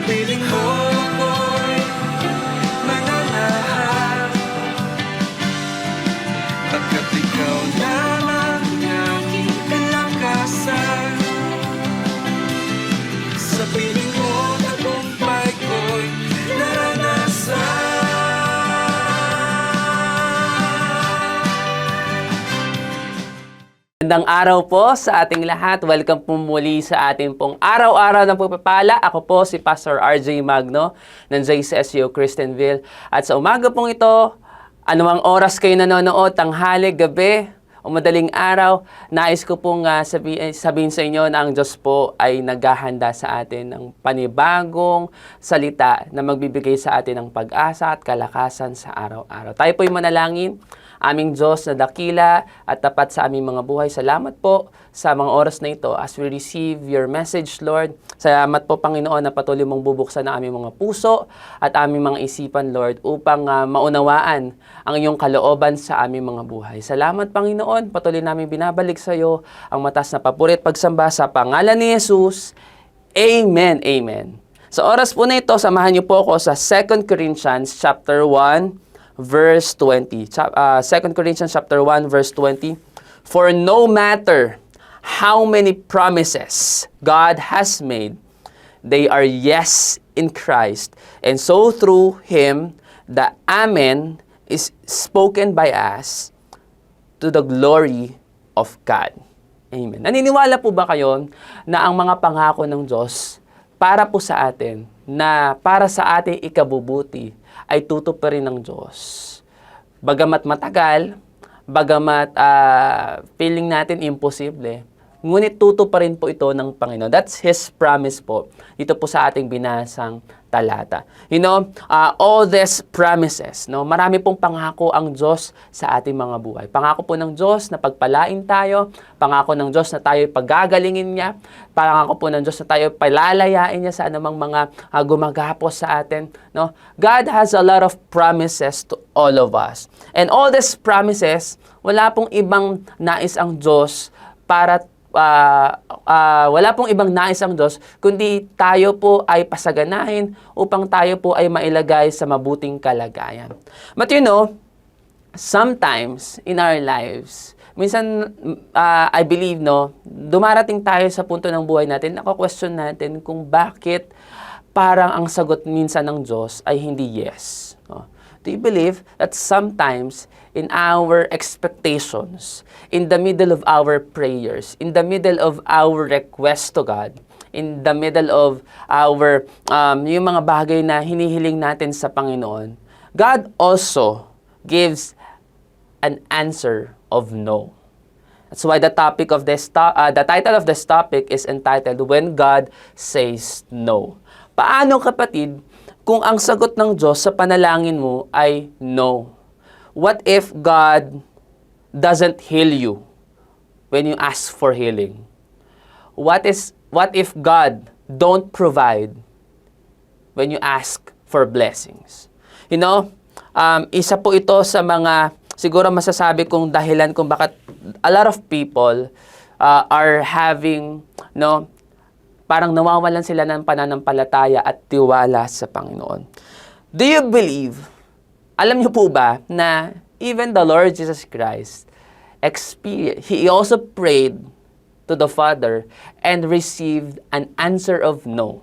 piling mo ako'y mananahan, pagkat ikaw lamang ang aking kalakasan. Sa piling mo tagumpay ko'y naranasan. Magandang araw po sa ating lahat. Welcome po muli sa ating pong araw-araw ng pagpapala. Ako po si Pastor RJ Magno ng JCSU Christianville. At sa umaga pong ito, anumang oras kayo nanonood, tanghali, gabi, o madaling araw, nais ko pong sabihin sa inyo na ang Diyos po ay naghahanda sa atin ng panibagong salita na magbibigay sa atin ng pag-asa at kalakasan sa araw-araw. Tayo po'y manalangin. Aming Diyos na dakila at tapat sa aming mga buhay. Salamat po sa mga oras na ito as we receive your message, Lord. Salamat po, Panginoon, na patuloy mong bubuksan ang aming mga puso at aming mga isipan, Lord, upang maunawaan ang iyong kalooban sa aming mga buhay. Salamat, Panginoon. Patuloy namin binabalik sa iyo ang matas na papuri at pagsamba sa pangalan ni Jesus. Amen. Amen. Sa oras po na ito, samahan niyo po ako sa 2 Corinthians chapter 1, verse 20. 2 Corinthians chapter 1 verse 20. For no matter how many promises God has made, they are yes in Christ. And so through Him, the Amen is spoken by us to the glory of God. Amen. Naniniwala po ba kayo na ang mga pangako ng Diyos para po sa atin, na para sa ating ikabubuti, ay tutuparin ng Diyos? Bagamat matagal, bagamat feeling natin imposible, ngunit tutuparin po ito ng Panginoon. That's His promise po. Dito po sa ating binasang talata. You know, all these promises, no? Marami pong pangako ang Diyos sa ating mga buhay. Pangako po ng Diyos na pagpalain tayo, pangako ng Diyos na tayo pagagalingin niya, pangako po ng Diyos na tayo palalayain niya sa anumang mga gumagapos sa atin, no? God has a lot of promises to all of us. And all these promises, wala pong ibang nais ang Diyos para wala pong ibang nais ang Diyos, kundi tayo po ay pasaganahin upang tayo po ay mailagay sa mabuting kalagayan. But you know, sometimes in our lives, minsan, I believe, no, dumarating tayo sa punto ng buhay natin, nako-question natin kung bakit parang ang sagot minsan ng Diyos ay hindi yes. No? Do you believe that sometimes in our expectations, in the middle of our prayers, in the middle of our request to God, in the middle of our yung mga bagay na hinihiling natin sa Panginoon, God also gives an answer of no. That's why the title of this topic is entitled, When God Says No. Paano, kapatid, kung ang sagot ng Diyos sa panalangin mo ay no? What if God doesn't heal you when you ask for healing? What if God don't provide when you ask for blessings? You know, isa po ito sa mga siguro masasabi kong dahilan kung bakit a lot of people are having, no, parang nawawalan sila ng pananampalataya at tiwala sa Panginoon. Do you believe, alam niyo po ba, na even the Lord Jesus Christ, He also prayed to the Father and received an answer of no.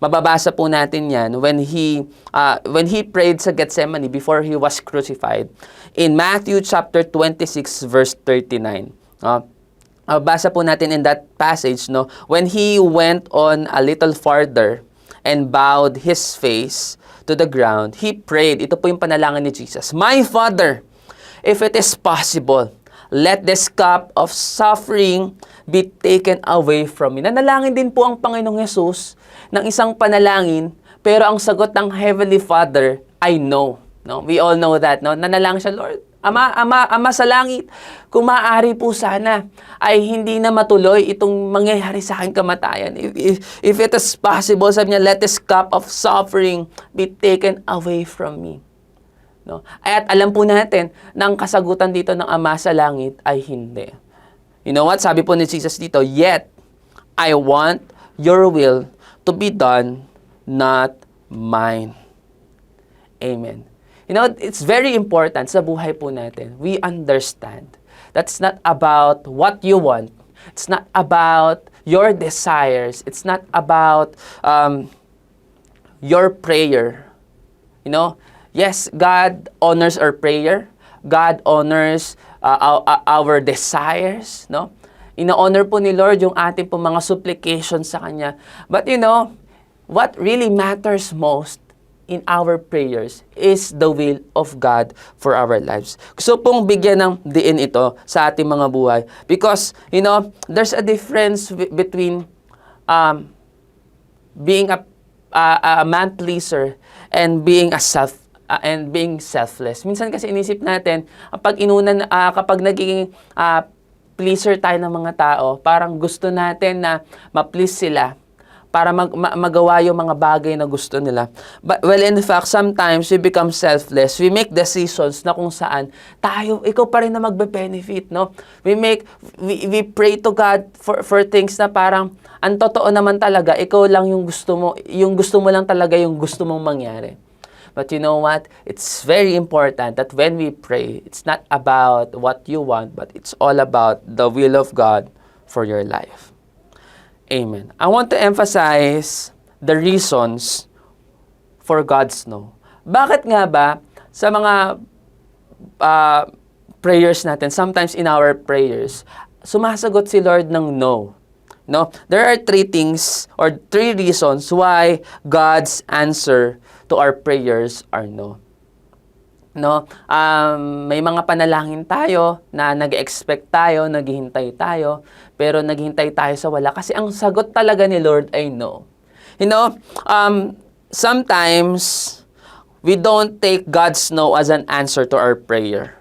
Mababasa po natin yan when He prayed sa Gethsemane before He was crucified. In Matthew chapter 26 verse 39. Basa po natin in that passage, no, when He went on a little farther and bowed His face to the ground, He prayed. Ito po yung panalangin ni Jesus. My Father, if it is possible, let this cup of suffering be taken away from me. Nanalangin din po ang Panginoong Yesus ng isang panalangin, pero ang sagot ng Heavenly Father ay no. No? We all know that. No? Nanalangin siya, Lord, Ama sa langit, kung maaari po sana ay hindi na matuloy itong mangyayari sa aking kamatayan. If it is possible, sabi niya, let this cup of suffering be taken away from me. No? At alam po natin na ang kasagutan dito ng Ama sa langit ay hindi. You know what? Sabi po ni Jesus dito, yet I want your will to be done not mine. Amen. You know, it's very important sa buhay po natin. We understand that's not about what you want. It's not about your desires. It's not about your prayer. You know, yes, God honors our prayer. God honors our desires, no? Ina-honor po ni Lord yung ating po mga supplications sa Kanya. But you know, what really matters most in our prayers is the will of God for our lives. Gusto pong bigyan ng diin ito sa ating mga buhay. Because, you know, there's a difference between being a man pleaser and being selfless. Minsan kasi inisip natin, kapag naging pleaser tayo ng mga tao, parang gusto natin na ma-please sila para magawa yung mga bagay na gusto nila. But, well, in fact, sometimes we become selfless. We make decisions na kung saan ikaw pa rin na magbe-benefit, no? We pray to God for things na parang, ang totoo naman talaga, ikaw lang yung gusto mo lang talaga yung gusto mong mangyari. But you know what? It's very important that when we pray, it's not about what you want, but it's all about the will of God for your life. Amen. I want to emphasize the reasons for God's no. Bakit nga ba sa mga prayers natin, sometimes in our prayers, sumasagot si Lord ng no? No? There are three things or three reasons why God's answer to our prayers are no. No? May mga panalangin tayo na nag-expect tayo, naghihintay tayo, pero naghihintay tayo sa wala. Kasi ang sagot talaga ni Lord ay no. You know, sometimes we don't take God's no as an answer to our prayer.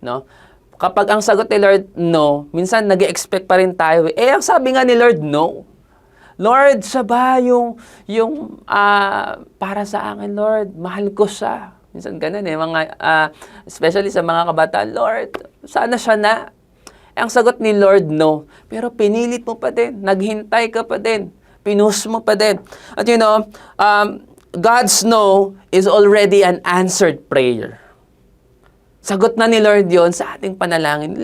No? Kapag ang sagot ni Lord no, minsan nag-expect pa rin tayo. Ang sabi nga ni Lord no. Lord, siya ba yung para sa akin, Lord, mahal ko siya. Minsan ganun especially sa mga kabataan, Lord, sana siya na. Ang sagot ni Lord, no. Pero pinilit mo pa din, naghintay ka pa din, pinus mo pa din. At you know, God's no is already an answered prayer. Sagot na ni Lord yon sa ating panalangin.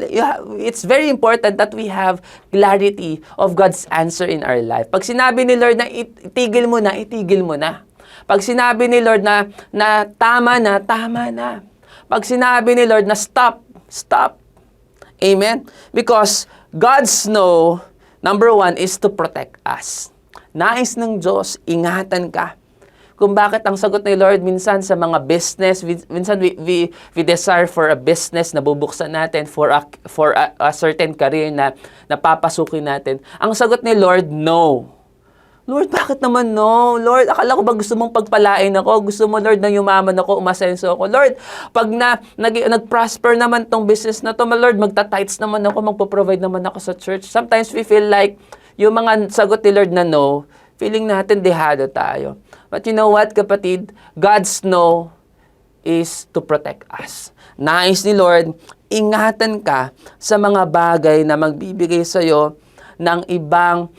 It's very important that we have clarity of God's answer in our life. Pag sinabi ni Lord na itigil mo na, itigil mo na. Pag sinabi ni Lord na tama na, tama na. Pag sinabi ni Lord na stop, stop. Amen? Because God's no, number one, is to protect us. Nais ng Diyos, ingatan ka. Kung bakit ang sagot ni Lord minsan sa mga business, minsan we desire for a business na bubuksan natin, for a certain career na napapasukin natin. Ang sagot ni Lord, no. Lord, bakit naman no? Lord, akala ko ba gusto mong pagpalain ako? Gusto mo, Lord, na yumaman ako, umasenso ako? Lord, pag nag-prosper naman tong business na to, Lord, magta-tithes naman ako, magpo-provide naman ako sa church. Sometimes we feel like yung mga sagot ni Lord na no, feeling natin dehado tayo. But you know what, kapatid? God's no is to protect us. Nais ni Lord, ingatan ka sa mga bagay na magbibigay sa'yo ng ibang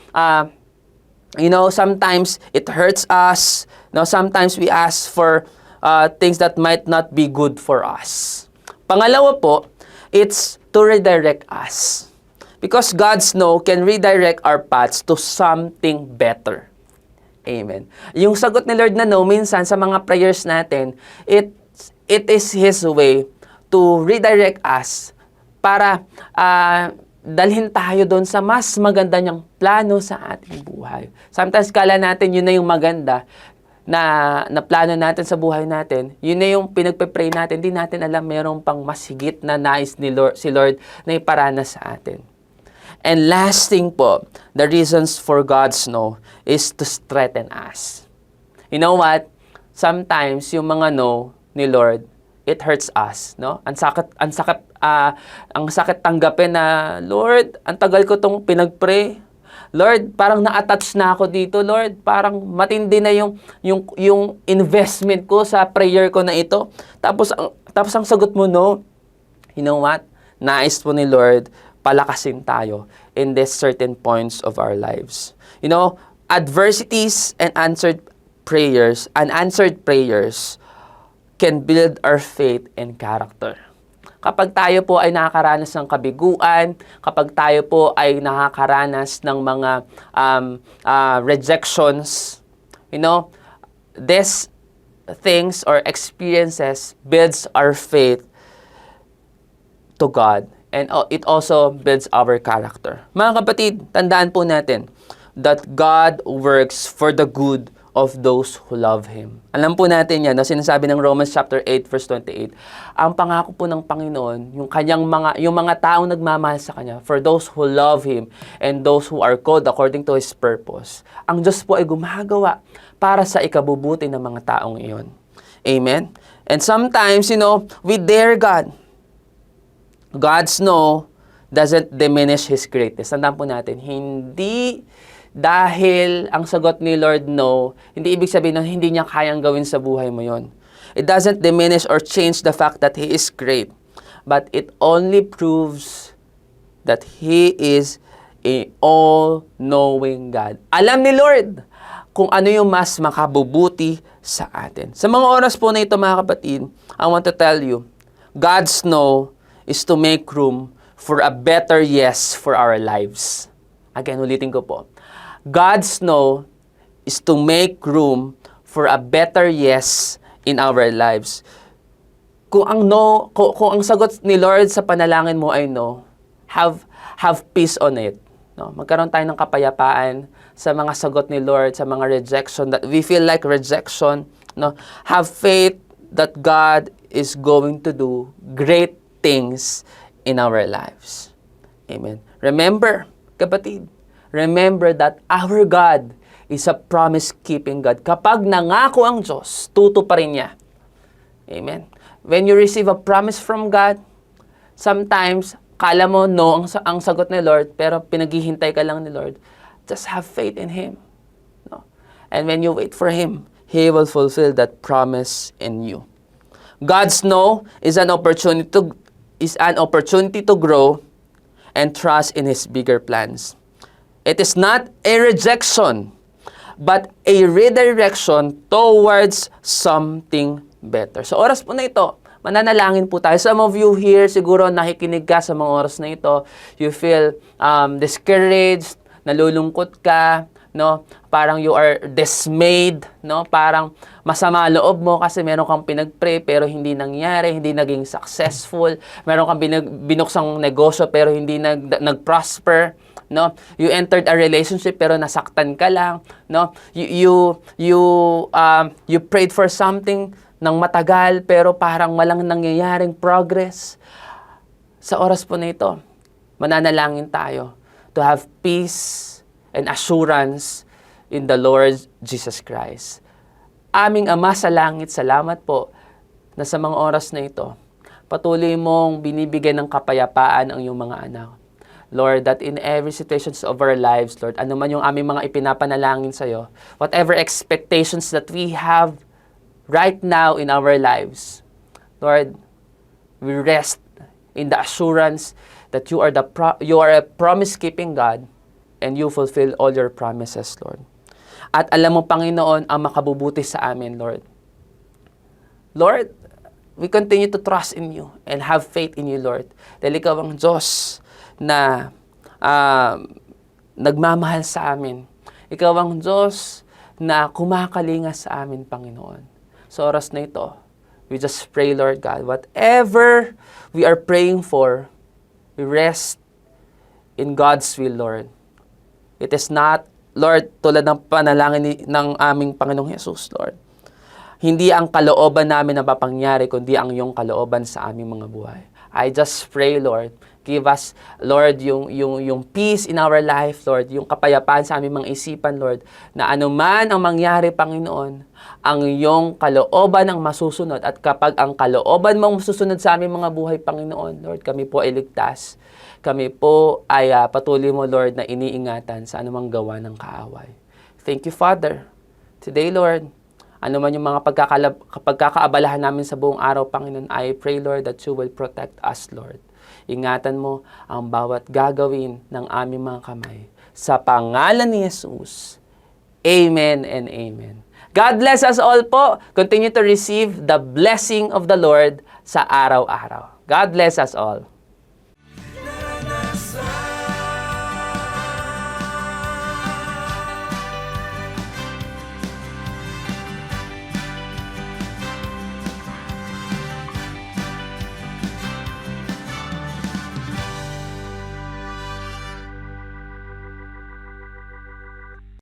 sometimes it hurts us. Sometimes we ask for things that might not be good for us. Pangalawa po, it's to redirect us. Because God's no can redirect our paths to something better. Amen. Yung sagot ni Lord na no, minsan sa mga prayers natin, it is His way to redirect us para dalhin tayo doon sa mas maganda niyang plano sa ating buhay. Sometimes kala natin yun na yung maganda na plano natin sa buhay natin. Yun na yung pinagpe-pray natin. Di natin alam mayroong pang mas higit na nais ni Lord, si Lord na iparana sa atin. And last thing po, the reasons for God's no is to strengthen us. You know what? Sometimes yung mga no ni Lord, it hurts us, no? Ang sakit tanggapin na, Lord, ang tagal ko tong pinagpray. Lord, parang na-attach na ako dito, Lord. Parang matindi na yung investment ko sa prayer ko na ito. Tapos ang sagot mo, no. You know what? Nais po ni Lord, palakasin tayo in these certain points of our lives. You know, adversities and answered unanswered prayers can build our faith and character. Kapag tayo po ay nakakaranas ng kabiguan, kapag tayo po ay nakakaranas ng mga rejections, these things or experiences builds our faith to God. And it also builds our character. Mga kapatid, tandaan po natin that God works for the good of those who love Him. Alam po natin yan, sinasabi ng Romans chapter 8, verse 28, ang pangako po ng Panginoon, yung mga taong nagmamahal sa Kanya, for those who love Him and those who are called according to His purpose, ang Diyos po ay gumagawa para sa ikabubuti ng mga taong iyon. Amen? And sometimes, we dare God. God's no doesn't diminish His greatness. Tandaan po natin, hindi dahil ang sagot ni Lord no, hindi ibig sabihin na hindi niya kayang gawin sa buhay mo yon. It doesn't diminish or change the fact that He is great. But it only proves that He is a all-knowing God. Alam ni Lord kung ano yung mas makabubuti sa atin. Sa mga oras po na ito, mga kapatid, I want to tell you, God's no is to make room for a better yes for our lives. Again, ulitin ko po. God's no is to make room for a better yes in our lives. Kung ang sagot ni Lord sa panalangin mo ay no, have peace on it. No, magkaroon tayo ng kapayapaan sa mga sagot ni Lord, sa mga rejection that we feel like rejection. No, have faith that God is going to do great things in our lives. Amen. Remember, kapatid, remember that our God is a promise-keeping God. Kapag nangako ang Diyos, tutuparin niya. Amen. When you receive a promise from God, sometimes, kala mo no ang sagot ni Lord, pero pinaghihintay ka lang ni Lord. Just have faith in Him. No? And when you wait for Him, He will fulfill that promise in you. God's no is an opportunity to grow and trust in His bigger plans. It is not a rejection, but a redirection towards something better. So oras po na ito, mananalangin po tayo. Some of you here, siguro nakikinig ka sa mga oras na ito. You feel discouraged, nalulungkot ka, no? Parang you are dismayed, no? Parang masama loob mo kasi meron kang pinag-pray pero hindi nangyari, hindi naging successful. Meron kang binuksang negosyo pero hindi nag-prosper, no? You entered a relationship pero nasaktan ka lang, no? You prayed for something ng matagal pero parang walang nangyayaring progress. Sa oras po na ito, mananalangin tayo to have peace and assurance in the Lord Jesus Christ. Aming Ama sa langit, salamat po na sa mga oras na ito, patuloy mong binibigyan ng kapayapaan ang iyong mga anak. Lord, that in every situations of our lives, Lord, ano man yung aming mga ipinapanalangin sa iyo, whatever expectations that we have right now in our lives, Lord, we rest in the assurance that you are a promise-keeping God and you fulfill all your promises, Lord. At alam mo, Panginoon, ang makabubuti sa amin, Lord. Lord, we continue to trust in you and have faith in you, Lord. Dahil ikaw ang Diyos na nagmamahal sa amin. Ikaw ang Diyos na kumakalinga sa amin, Panginoon. Sa oras na ito, we just pray, Lord God, whatever we are praying for, we rest in God's will, Lord. It is not, Lord, tulad ng panalangin ng aming Panginoong Jesus, Lord. Hindi ang kalooban namin na mapangyari, kundi ang iyong kalooban sa aming mga buhay. I just pray, Lord, give us, Lord, yung peace in our life, Lord, yung kapayapaan sa aming mga isipan, Lord, na anuman ang mangyari, Panginoon, ang iyong kalooban ang masusunod. At kapag ang kalooban mong masusunod sa aming mga buhay, Panginoon, Lord, kami po ay ligtas. Kami po ay patuloy mo, Lord, na iniingatan sa anumang gawa ng kaaway. Thank you, Father. Today, Lord, ano man yung mga pagkakaabalahan namin sa buong araw, Panginoon, I pray, Lord, that you will protect us, Lord. Ingatan mo ang bawat gagawin ng aming mga kamay. Sa pangalan ni Jesus, Amen and Amen. God bless us all po. Continue to receive the blessing of the Lord sa araw-araw. God bless us all.